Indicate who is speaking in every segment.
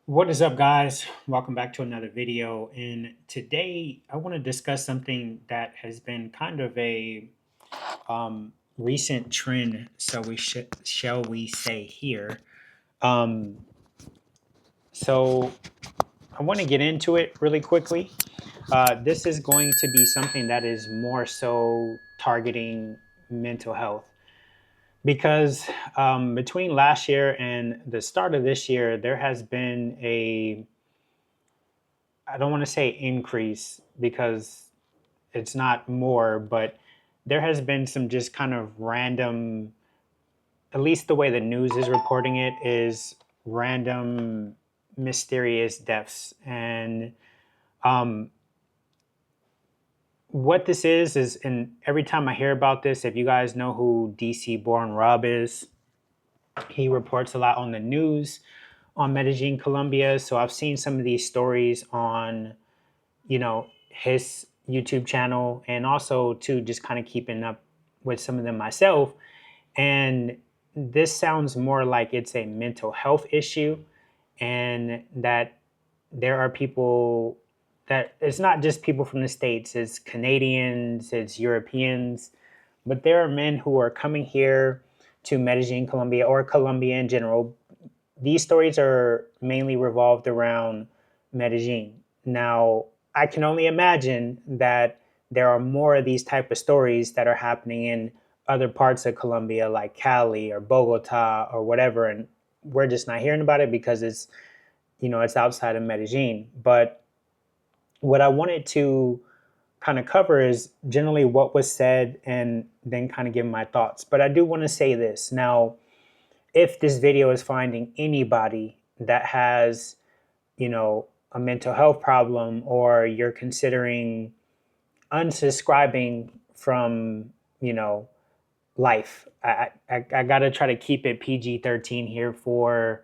Speaker 1: What is up, guys? Welcome back to another video. And today I want to discuss something that has been kind of a recent trend. So shall we say here? Um, so I want to get into it really quickly. This is going to be something that is more so targeting mental health because between last year and the start of this year, there has been a I don't want to say increase because it's not more, but there has been some just kind of random, at least the way the news is reporting it, is random mysterious deaths. And um, what this is, and every time I hear about this, if you guys know who DC Born Rob is, he reports a lot on the news on Medellin, Colombia. So I've seen some of these stories on his YouTube channel, and also to just kind of keeping up with some of them myself. And this sounds more like it's a mental health issue, and that there are people that it's not just people from the States, it's Canadians, it's Europeans, but there are men who are coming here to Medellin, Colombia, or Colombia in general. These stories are mainly revolved around Medellin. Now, I can only imagine that there are more of these type of stories that are happening in other parts of Colombia, like Cali or Bogota or whatever, and we're just not hearing about it because it's outside of Medellin. But what I wanted to kind of cover is generally what was said and then kind of give my thoughts. But I do want to say this now: if this video is finding anybody that has, a mental health problem, or you're considering unsubscribing from, life, I got to try to keep it PG-13 here for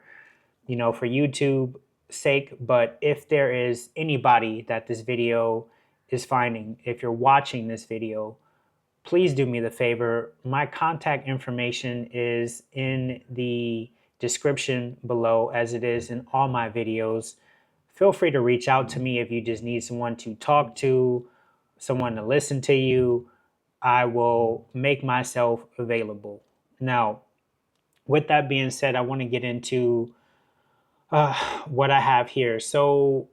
Speaker 1: YouTube sake. But if there is anybody that this video is finding, if you're watching this video, please do me the favor. My contact information is in the description below, as it is in all my videos. Feel free to reach out to me if you just need someone to talk to, someone to listen to you. I will make myself available. Now, with that being said, I want to get into what I have here. So,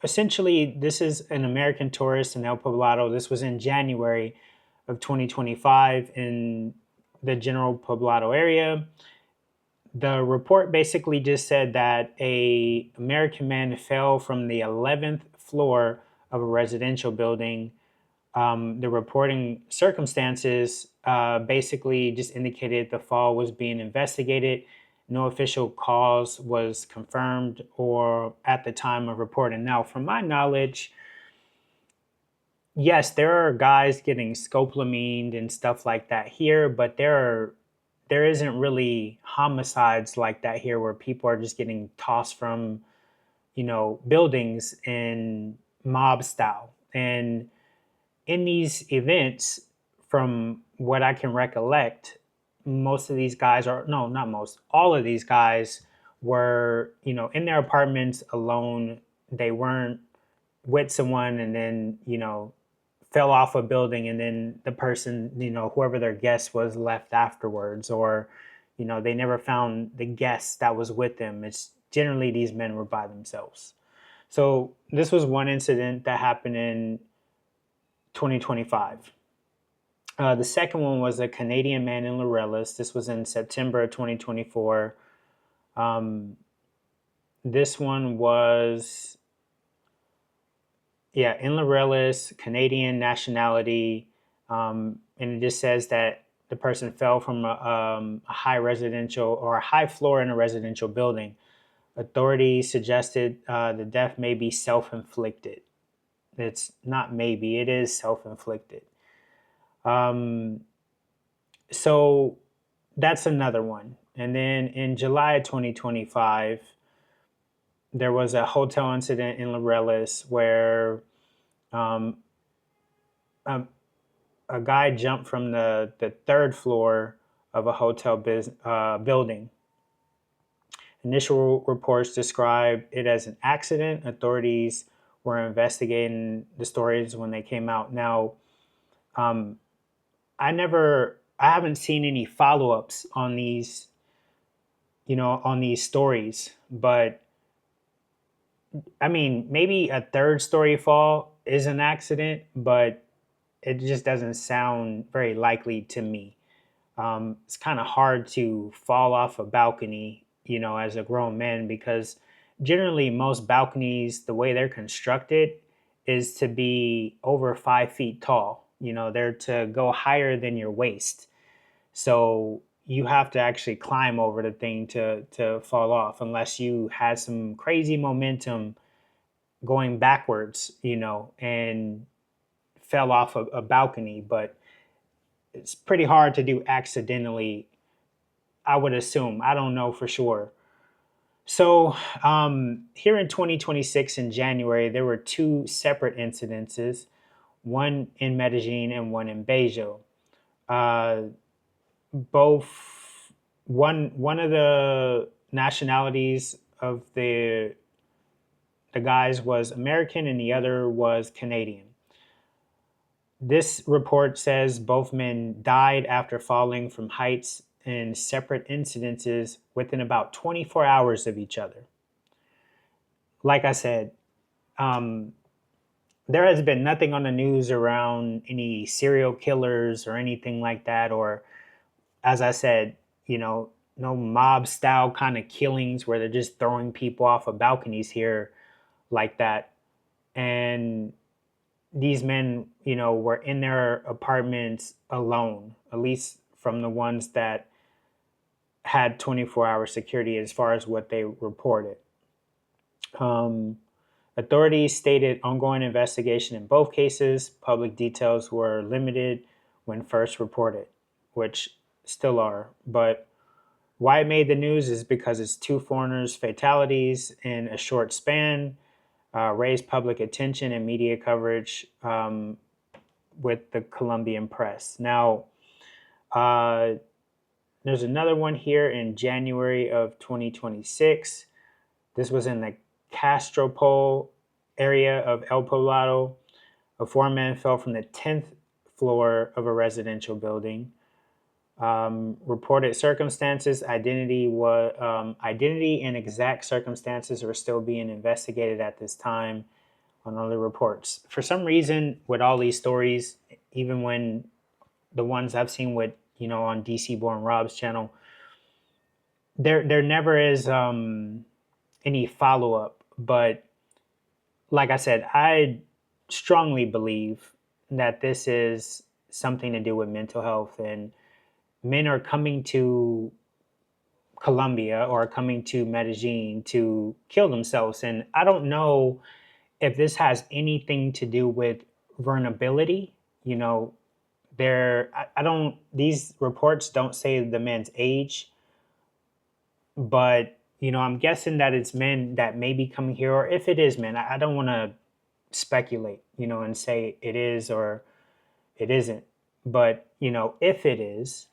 Speaker 1: essentially, this is an American tourist in El Poblado. This was in January of 2025 in the general Poblado area. The report basically just said that a American man fell from the 11th floor of a residential building. The reporting circumstances basically just indicated the fall was being investigated. No official cause was confirmed or at the time of reporting. Now, from my knowledge, yes, there are guys getting scopolamine and stuff like that here, but there isn't really homicides like that here where people are just getting tossed from, buildings in mob style. And in these events, from what I can recollect, most of these guys are no, not most, all of these guys were, in their apartments alone. They weren't with someone and then, fell off a building, and then the person, whoever their guest was, left afterwards, or, they never found the guest that was with them. It's generally these men were by themselves. So this was one incident that happened in 2025. The second one was a Canadian man in Laureles. This was in September of 2024. Um, this one was, yeah, in Laureles, Canadian nationality. And it just says that the person fell from a high residential or a high floor in a residential building. Authorities suggested the death may be self-inflicted. It's not maybe, it is self-inflicted. Um, so that's another one. And then in July 2025, there was a hotel incident in Laureles where um, a, a guy jumped from the third floor of a hotel building. Initial reports describe it as an accident. Authorities were investigating the stories when they came out. Now, um, I haven't seen any follow ups on these, on these stories. But I mean, maybe a third story fall is an accident, but it just doesn't sound very likely to me. It's kind of hard to fall off a balcony, as a grown man, because generally most balconies, the way they're constructed, is to be over 5 feet tall. They're to go higher than your waist. So you have to actually climb over the thing to fall off, unless you had some crazy momentum going backwards, and fell off a balcony. But it's pretty hard to do accidentally, I would assume. I don't know for sure. So, here in 2026 in January, there were two separate incidences, one in Medellin and one in Bejo. Uh, both one of the nationalities of the guys was American and the other was Canadian. This report says both men died after falling from heights in separate incidences within about 24 hours of each other. Like I said, um, there has been nothing on the news around any serial killers or anything like that, or, as I said, no mob style kind of killings where they're just throwing people off of balconies here like that. And these men, were in their apartments alone, at least from the ones that had 24-hour security, as far as what they reported. Um, Authorities stated ongoing investigation in both cases. Public details were limited when first reported, which still are. But why it made the news is because it's two foreigners' fatalities in a short span, raised public attention and media coverage, with the Colombian press. Now, uh, there's another one here in January of 2026. This was in the Castropol area of El Poblado. A foreman fell from the 10th floor of a residential building. Reported circumstances, identity and exact circumstances are still being investigated at this time on other reports. For some reason, with all these stories, even when the ones I've seen with, on DC Born Rob's channel, there never is any follow up. But like I said, I strongly believe that this is something to do with mental health, and men are coming to Colombia or coming to Medellin to kill themselves. And I don't know if this has anything to do with vulnerability. I don't, these reports don't say the man's age, but I'm guessing that it's men that may be coming here, or if it is men, I don't want to speculate, and say it is or it isn't. But if it is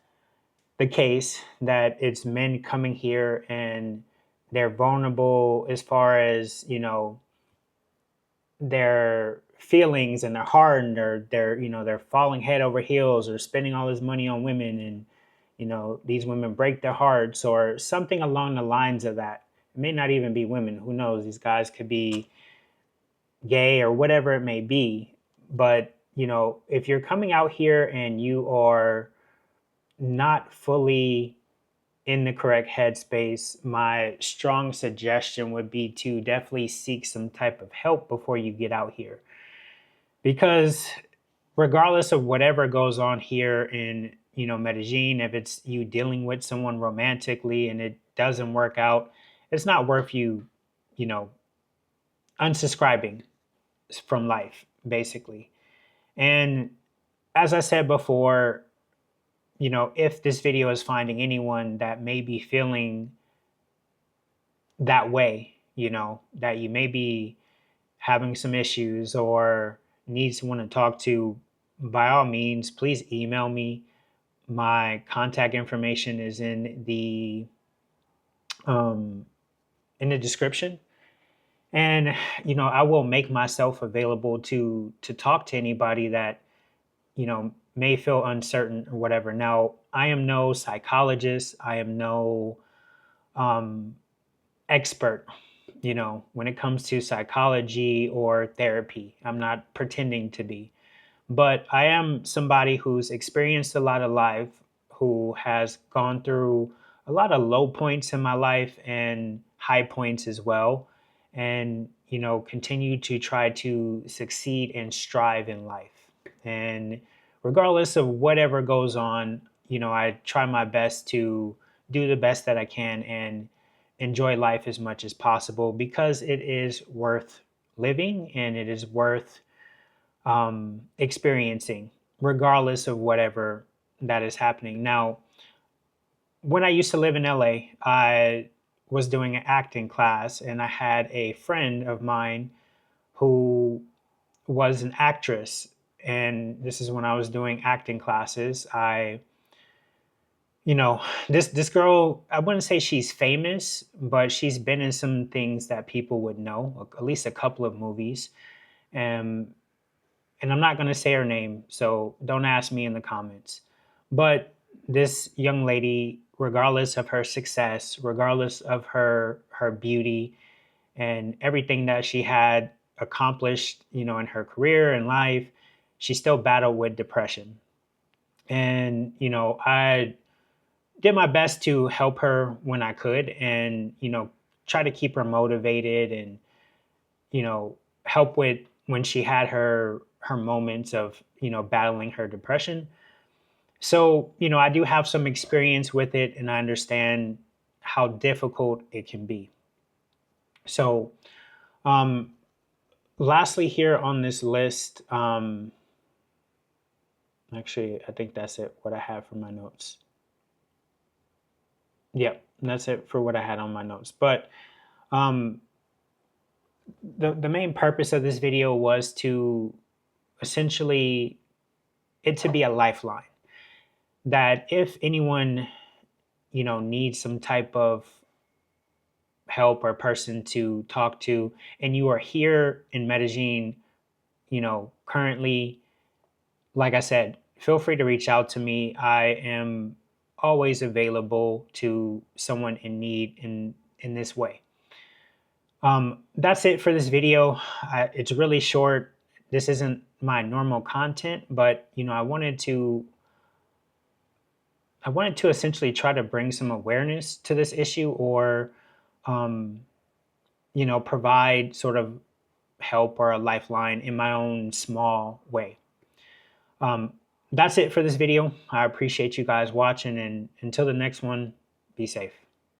Speaker 1: the case that it's men coming here and they're vulnerable as far as their feelings and their heart, and they're falling head over heels or spending all this money on women, and these women break their hearts or something along the lines of that. It may not even be women, who knows, these guys could be gay or whatever it may be. But if you're coming out here and you are not fully in the correct headspace, my strong suggestion would be to definitely seek some type of help before you get out here. Because regardless of whatever goes on here in, Medellin, if it's you dealing with someone romantically and it doesn't work out, it's not worth you, you know, unsubscribing from life, basically. And as I said before, if this video is finding anyone that may be feeling that way, that you may be having some issues or need someone to talk to, by all means, please email me. My contact information is in the in the description. And I will make myself available to talk to anybody that may feel uncertain or whatever. Now, I am no psychologist. I am no um, expert, when it comes to psychology or therapy. I'm not pretending to be. But I am somebody who's experienced a lot of life, who has gone through a lot of low points in my life and high points as well. And, continue to try to succeed and strive in life. And regardless of whatever goes on, I try my best to do the best that I can and enjoy life as much as possible, because it is worth living and it is worth experiencing, regardless of whatever that is happening. Now, when I used to live in LA, I was doing an acting class, and I had a friend of mine who was an actress. And this is when I was doing acting classes. This girl, I wouldn't say she's famous, but she's been in some things that people would know, at least a couple of movies. Um, and I'm not going to say her name, so don't ask me in the comments. But this young lady, regardless of her success, regardless of her beauty and everything that she had accomplished, in her career and life, she still battled with depression. And I did my best to help her when I could, and try to keep her motivated, and help with when she had her moments of battling her depression. So I do have some experience with it, and I understand how difficult it can be. So um lastly here on this list, actually I think that's it what I have for my notes. Yep, that's it for what I had on my notes. But um the main purpose of this video was to essentially it to be a lifeline, that if anyone needs some type of help or person to talk to, and you are here in Medellin, currently, like I said, feel free to reach out to me. I am always available to someone in need in this way. That's it for this video. It's really short. This isn't my normal content, but I wanted to essentially try to bring some awareness to this issue, or um, provide sort of help or a lifeline in my own small way. Um, that's it for this video. I appreciate you guys watching, and until the next one, be safe.